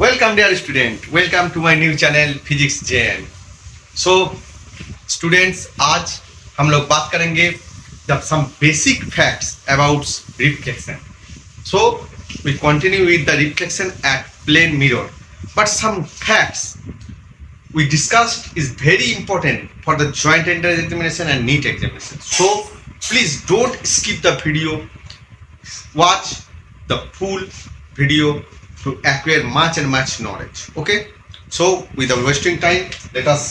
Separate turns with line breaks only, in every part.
Welcome dear student, welcome to my new channel physics JN. So students, आज हम लोग बात करेंगे the some basic facts about reflection. So we continue with the reflection at plane mirror, but some facts we discussed is very important for the joint entrance examination and NEET examination. So please don't skip the video, watch the full video to acquire much and much knowledge. Okay, so without wasting time, let us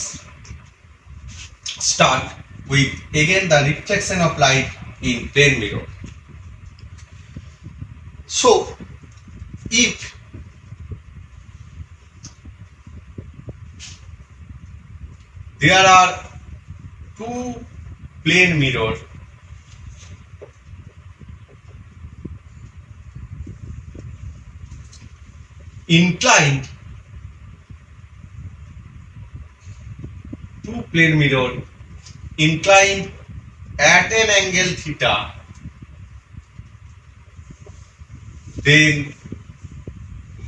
start with again the reflection of light in plane mirror. So if there are two plane mirrors inclined, at an angle theta, then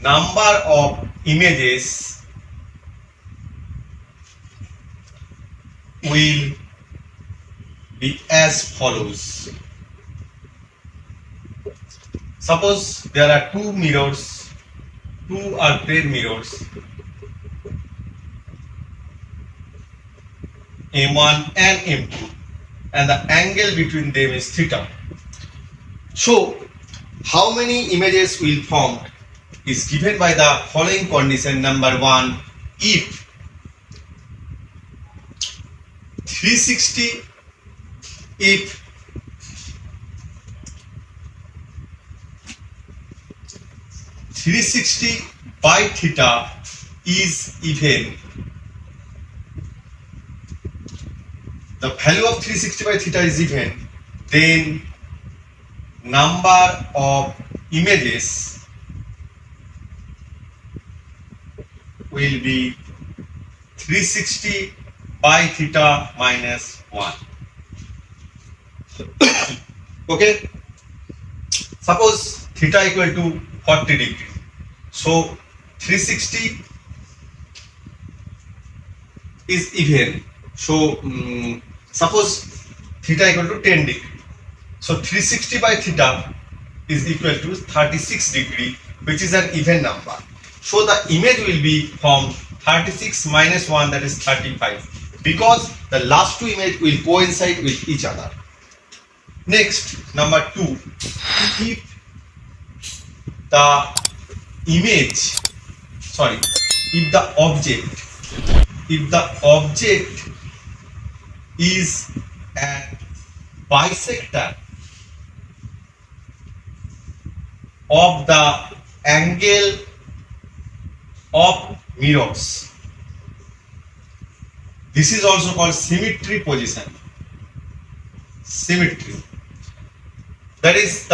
number of images will be as follows. Suppose there are two are plane mirrors, M1 and M2, and the angle between them is theta. So how many images will form is given by the following condition. Number one, if 360 if 360 by theta is even, the value of 360 by theta is even, then number of images will be 360 by theta minus 1. Okay, suppose theta equal to 40 degree, so 360 is even, so suppose theta equal to 10 degree, so 360 by theta is equal to 36 degree, which is an even number. So the image will be from 36 minus 1, that is 35, because the last two images will coincide with each other. Next, number 2, if the object is at bisector of the angle of mirrors, this is also called symmetry position. Symmetry, that is,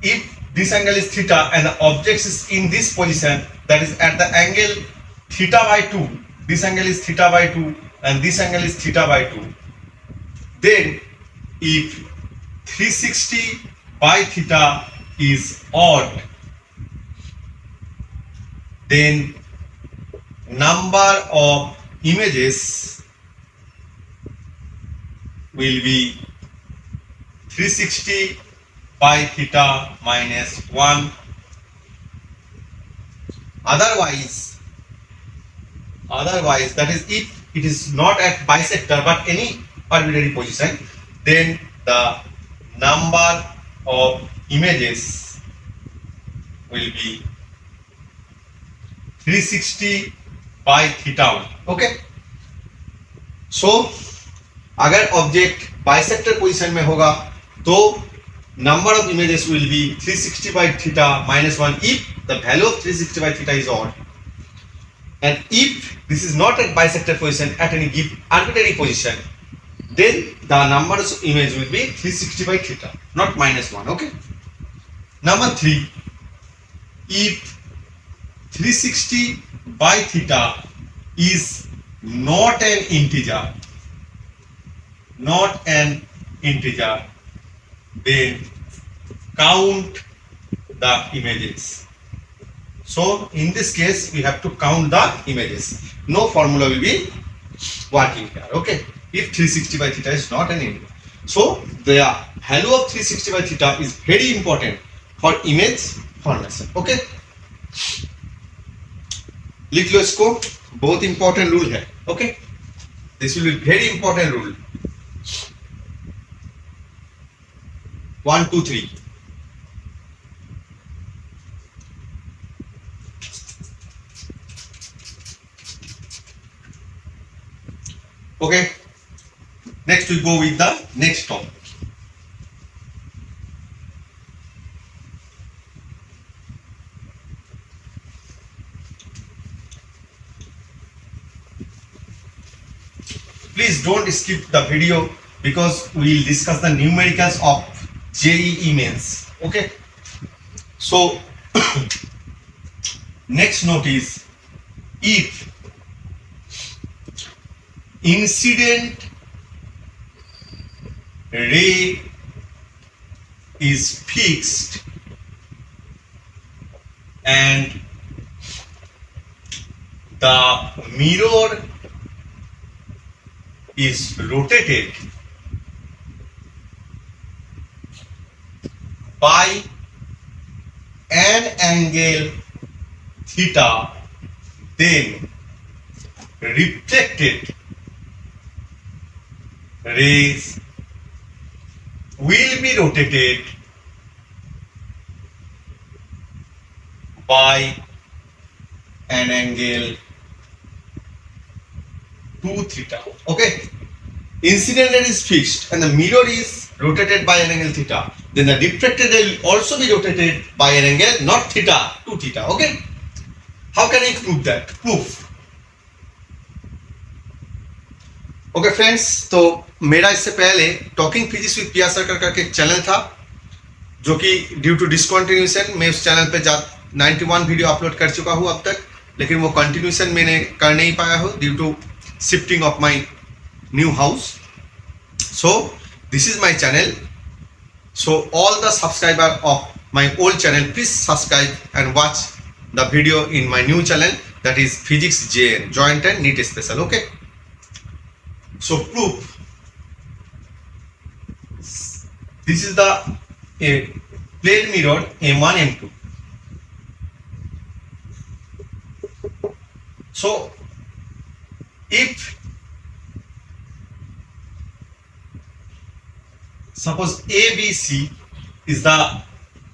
if this angle is theta and the object is in this position, that is at the angle theta by 2, this angle is theta by 2 and this angle is theta by 2, then if 360 by theta is odd, then number of images will be 360 by theta minus 1. Otherwise, that is, if it is not at bisector but any arbitrary position, then the number of images will be 360 by theta. Okay, so अगर object bisector position में होगा तो number of images will be 360 by theta minus 1 if the value of 360 by theta is odd, and if this is not at bisector position at any given arbitrary position, then the numbers of image will be 360 by theta, not minus 1. Okay, number 3, if 360 by theta is not an integer, then count the images. So in this case, we have to count the images. No formula will be working here. Okay. If 360 by theta is not an image. So the value of 360 by theta is very important for image formation. Okay. लिख लो इसको, बहुत important rule है. Okay, this will be very important rule. 1 2 3. Okay, next we go with the next topic. Please don't skip the video because we will discuss the numericals of JEE mains. Okay, so next note is, if incident ray is fixed and the mirror is rotated by an angle theta, then reflected rays will be rotated by an angle 2 theta. Okay, incident ray is fixed and the mirror is rotated by an angle theta, then the refracted ray will also be rotated by an angle not theta, 2 theta. Okay, how can I prove that? Proof. Okay friends, तो मेरा इससे पहले talking physics with पिया circle करके एक channel था, जो कि ड्यू टू डिसकंटिन्यूएशन मैं उस चैनल पे 91 वीडियो अपलोड कर चुका हूँ अब तक, लेकिन वो कंटिन्यूएशन मैंने कर नहीं पाया हूँ due to shifting of my new house. So this is my channel. So all the subscriber of my old channel, please subscribe and watch the video in my new channel, that is physics JN, joint and NEET special. Okay, so proof, this is the plane mirror M1 M2. So if suppose ABC is the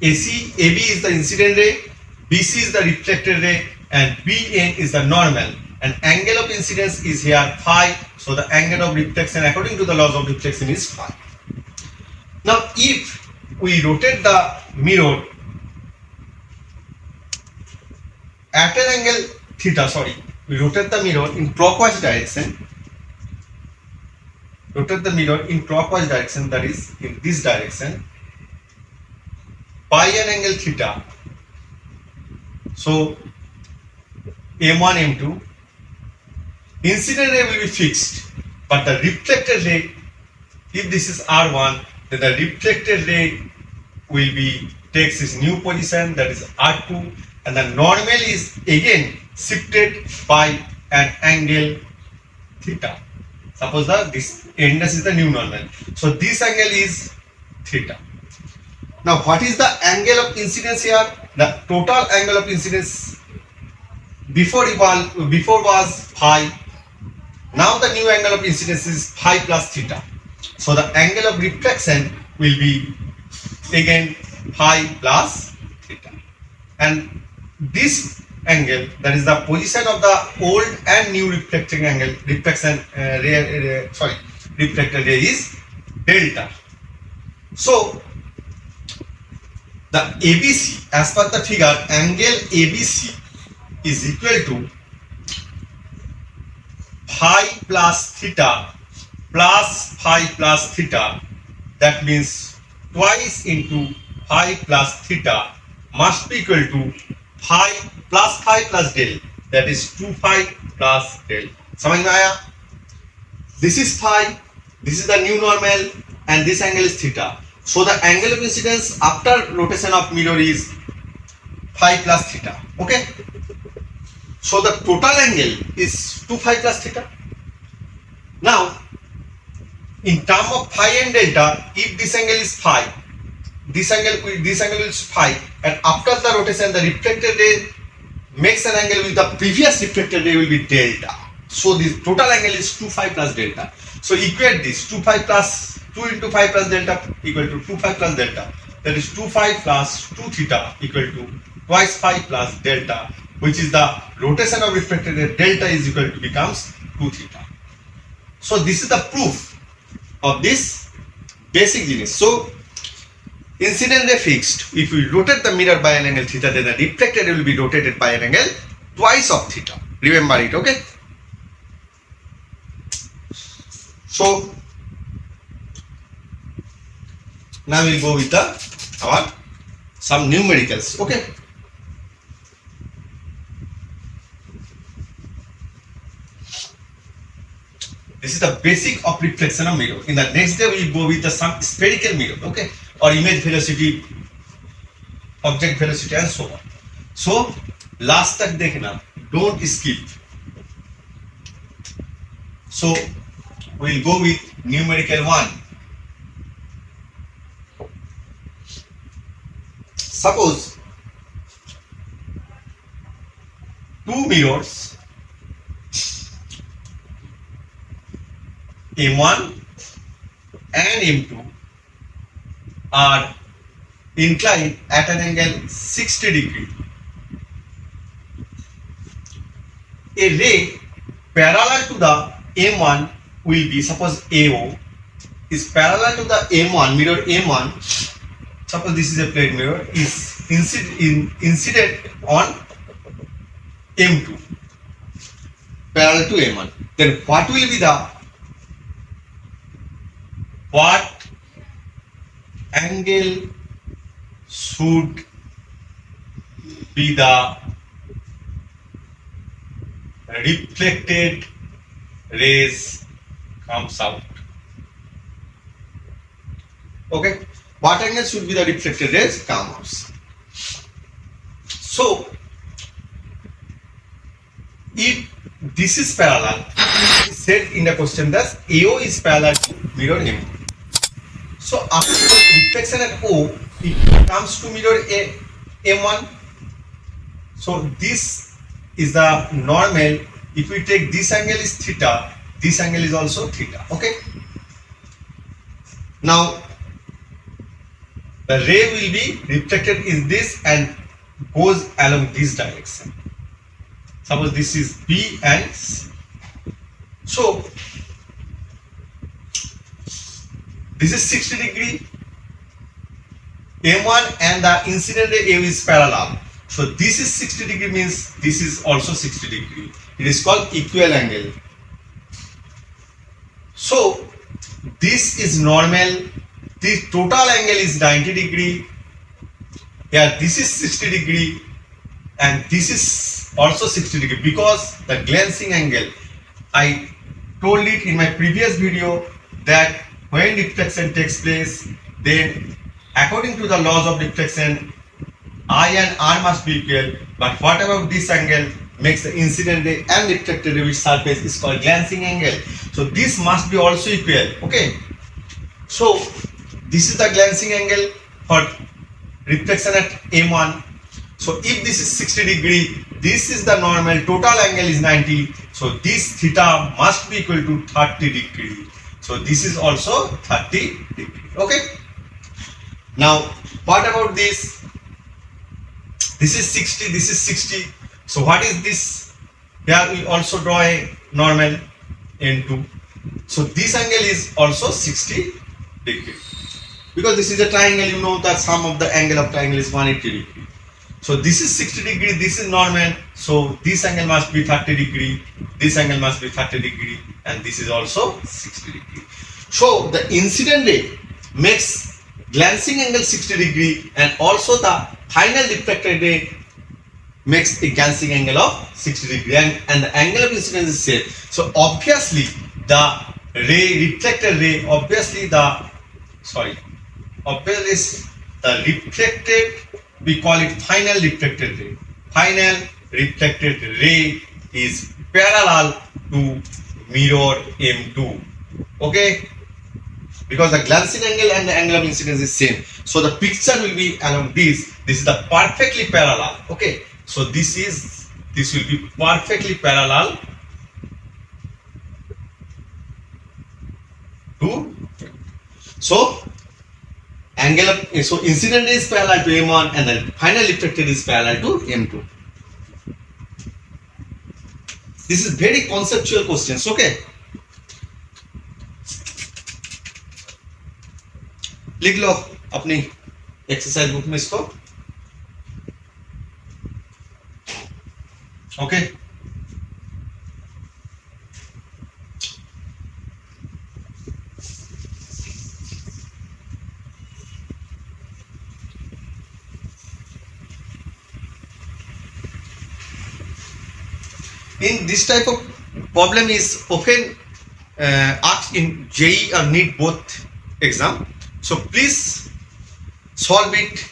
AB is the incident ray, BC is the reflected ray, and BN is the normal, and angle of incidence is here phi, so the angle of reflection according to the laws of reflection is phi. Now if we rotate the mirror at an angle theta, we rotate the mirror in clockwise direction, that is in this direction, by an angle theta. So M1 M2, incident ray will be fixed, but the reflected ray, if this is R1, then the reflected ray will be takes its new position, that is R2, and the normal is again shifted by an angle theta. Suppose that this endness is the new normal, so this angle is theta. Now what is the angle of incidence here? The total angle of incidence before was phi. Now the new angle of incidence is phi plus theta. So the angle of reflection will be again phi plus theta. And this angle, that is the position of the old and new reflecting angle, reflected ray is delta. So the ABC, as per the figure, angle ABC is equal to phi plus theta plus phi plus theta. That means twice into phi plus theta must be equal to phi plus del, that is 2 phi plus del. समझ में आया? This is phi, this is the new normal, and this angle is theta. So the angle of incidence after rotation of mirror is phi plus theta. Okay. So the total angle is 2 phi plus theta. Now, in term of phi and delta, if this angle is phi, this angle is phi, and after the rotation, the reflected ray makes an angle with the previous reflected ray will be delta. So the total angle is 2 phi plus delta. So equate this 2 pi plus 2 into phi plus delta equal to 2 phi plus delta. That is 2 phi plus 2 theta equal to twice phi plus delta, which is the rotation of reflected ray. Delta is equal to becomes 2 theta. So this is the proof of this basic genus. So incident ray fixed. If we rotate the mirror by an angle theta, then the reflected ray will be rotated by an angle twice of theta. Remember it, okay? So now we'll go with our some numericals, okay? This is the basic of reflection of mirror. In the next day, we will go with some spherical mirror, okay, or image velocity, object velocity, and so on. So last तक देखना, don't skip. So we'll go with numerical 1. Suppose two mirrors M1 and M2 are inclined at an angle 60 degree. A ray parallel to the M1 will be, suppose AO is parallel to the M1, mirror M1. Suppose this is a plate mirror, is incident on M2 parallel to M1. Then what will be what angle should be the reflected rays comes out? Okay, what angle should be the reflected rays come out? So if this is parallel, it is said in the question that AO is parallel to mirror M2. So after reflection at O, it comes to mirror M1. So this is the normal. If we take this angle is theta, this angle is also theta. Okay. Now the ray will be reflected in this and goes along this direction. Suppose this is B and C. So this is 60 degree. M1 and the incident ray A is parallel. So this is 60 degree means this is also 60 degree. It is called equal angle. So this is normal. The total angle is 90 degree. Yeah, this is 60 degree and this is also 60 degree because the glancing angle, I told it in my previous video that when reflection takes place, then according to the laws of reflection, I and R must be equal, but what about this angle makes the incident ray and reflected ray which surface is called glancing angle. So this must be also equal, okay? So this is the glancing angle for reflection at M1. So if this is 60 degree, this is the normal, total angle is 90. So this theta must be equal to 30 degree. So this is also 30 degree. Okay. Now what about this? This is 60, this is 60. So what is this? Here we also draw a normal N2. So this angle is also 60 degree. Because this is a triangle, you know that sum of the angle of triangle is 180 degree. So this is 60 degree, this is normal. So this angle must be 30 degree, this angle must be 30 degree, and this is also 60 degree. So the incident ray makes glancing angle 60 degree and also the final reflected ray makes a glancing angle of 60 degree and the angle of incidence is same. So obviously the reflected ray, obviously the reflected we call it final reflected ray. Final reflected ray is parallel to mirror M2. Okay, because the glancing angle and the angle of incidence is same, so the picture will be along this. This is the perfectly parallel. Okay, so this will be perfectly parallel to, so angle of, so incident is parallel to M1 and then final reflected is parallel to M2. This is very conceptual questions. Okay, लिख लो अपनी exercise book में इसको. Okay, in this type of problem is often asked in JEE or NEET both exam. So please solve it.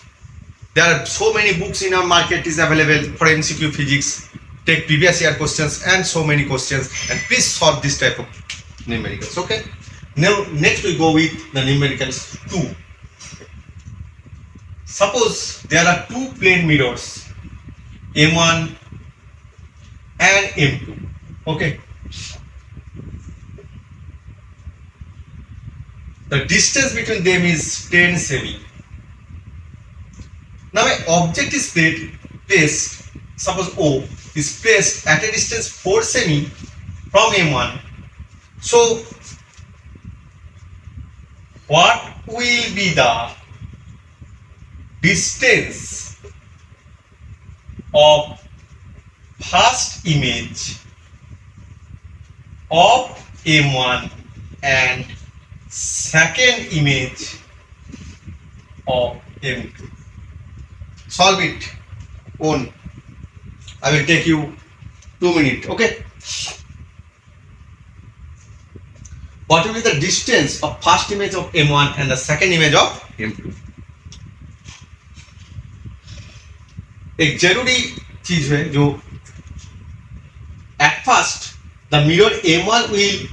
There are so many books in our market is available for MCQ physics. Take previous year questions and so many questions, and please solve this type of numericals. Okay. Now next we go with the numericals 2. Suppose there are two plane mirrors, M1 and M2. Okay. The distance between them is 10 semi. Now an object is placed, suppose O is placed at a distance 4 semi from M1. So what will be the distance of first image of M1 and second image of M2? Solve it on. I will take you 2 minutes. Okay. What will be the distance of first image of M1 and the second image of M2? एक जरूरी चीज है जो at first the mirror M1 will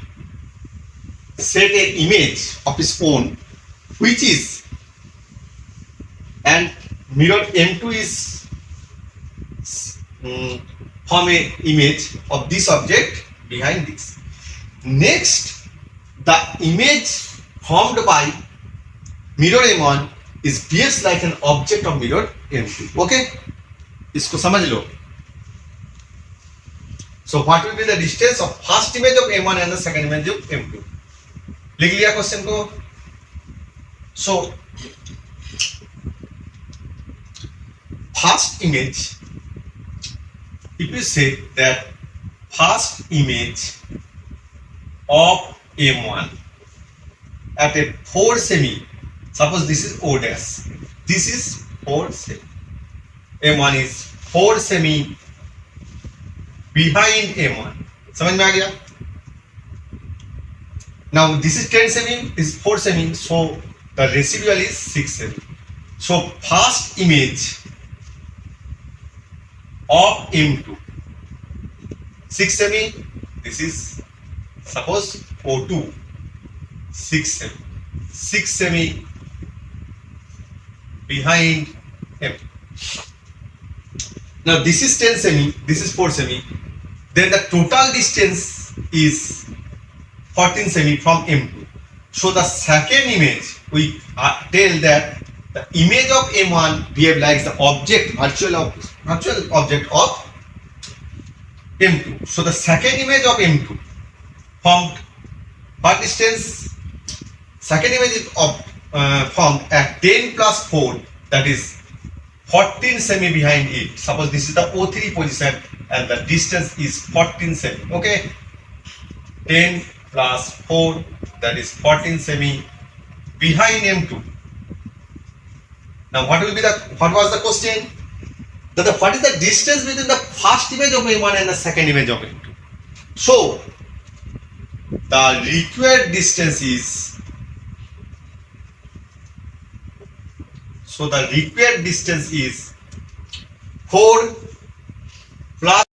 set an image of its own, which is, and mirror M2 is form a image of this object behind this. Next, the image formed by mirror M1 is behaves like an object of mirror M2. Okay, इसको समझ लो. So what will be the distance of first image of M1 and the second image of M2? लिख लिया question को. So first image, if you say that first image of M1 at a 4 semi, suppose this is O dash, this is 4 semi, M1 is 4 semi behind M1. समझ में आ गया? Now this is 10 semi, this is 4 semi, so the residual is 6 semi. So first image of M2, 6 semi, this is suppose O2, 6 semi behind M2. Now this is 10 semi, this is 4 semi, then the total distance is 14 semi from M2. So the second image, we tell that the image of M1 behave like the object, virtual object of M2. So the second image of M2 formed what distance? Second image is formed at 10 plus 4, that is 14 semi behind it. Suppose this is the O3 position and the distance is 14 semi. Okay, 10 plus 4, that is 14 semi behind M2. Now what was the question? That what is the distance between the first image of M1 and the second image of M2? So the required distance is, so the required distance is 4 plus